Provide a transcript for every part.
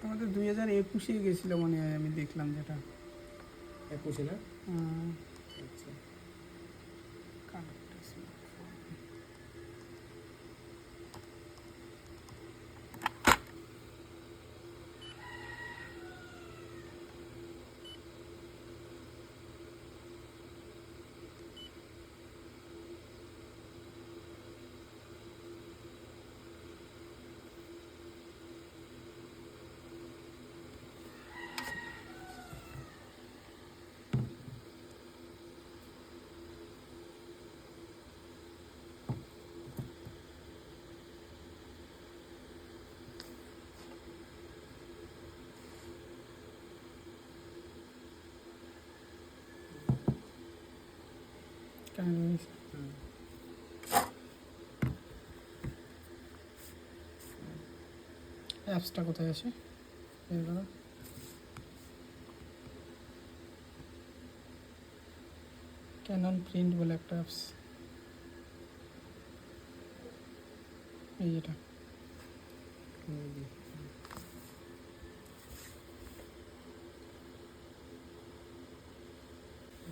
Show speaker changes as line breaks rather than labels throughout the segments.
আমাদের 2021-এ গেছিল মনে হয়, আমি দেখলাম যেটা
21-এ না?
হুম,
আচ্ছা।
connect smartphone। অ্যাপসটা কোথায় আছে? বের করো। ক্যানন প্রিন্ট বলে একটা অ্যাপস, এই যেটা।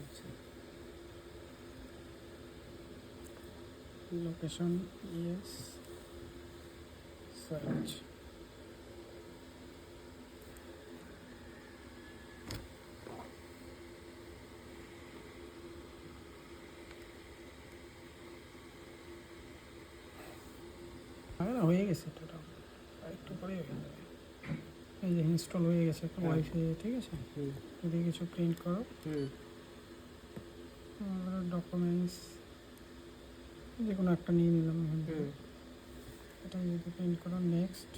আচ্ছা।
Location, yes, search. হয়ে গেছে টোটাল, একটু পরে হয়ে যাবে। এই যে ইনস্টল হয়ে গেছে ওয়াইফাই, ঠিক আছে। যদি কিছু প্রিন্ট করো, ডকুমেন্টস যে কোনো একটা নিয়ে নিলাম এখান থেকে। এটা যদি প্রিন্ট করো, নেক্সট।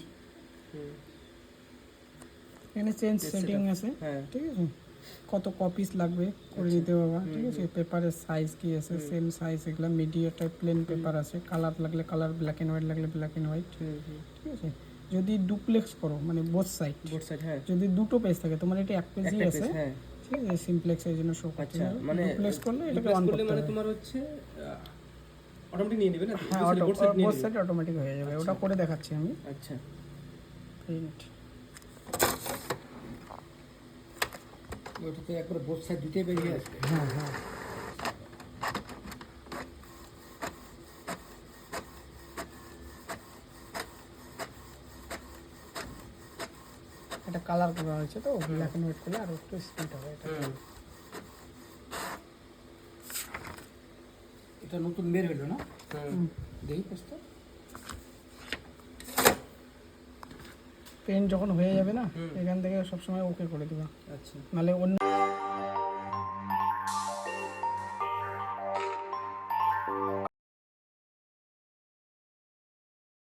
এখানে চেঞ্জ সেটিং আছে, ঠিক আছে। কত কপিস লাগবে করে নিতে পারবা, ঠিক আছে। পেপারের সাইজ কি আছে, সেম সাইজ, এগুলো মিডিয়া টাইপ প্লেন পেপার আছে। কালার লাগলে কালার, ব্ল্যাক অ্যান্ড হোয়াইট লাগলে ব্ল্যাক অ্যান্ড হোয়াইট, ঠিক আছে। যদি ডুপ্লেক্স করো মানে বোথ সাইড,
হ্যাঁ,
যদি দুটো পেজ থাকে, তোমার এটা এক পেজই আছে,
হ্যাঁ।
ঠিক আছে। সিমপ্লেক্স এর জন্য শো করতে
আচ্ছা,
হবে।
মানে
ডুপ্লেক্স করলে এটাকে অন করতে
মানে
হবে।
তোমার হচ্ছে অটোমেটিক নিয়ে নেবে না?
হ্যাঁ, বোথ সাইড অটোমেটিক হয়ে যাবে। ওটা করে দেখাচ্ছি আমি।
আচ্ছা।
প্রিন্ট,
ওটাতে একবার বোথ সাইড দুটোই বেরিয়ে আসবে।
হ্যাঁ হ্যাঁ। এটা কালার করা হয়েছে তো, ব্ল্যাক অ্যান্ড হোয়াইট করলে আর একটু স্পিড হবে এটা।
এটা নতুন বের হলো না? দেখি পেজটা।
প্রিন্ট যখন হয়ে যাবে না, এখান থেকে সবসময় ওকে করে দেবা।
আচ্ছা।
নাহলে অন্য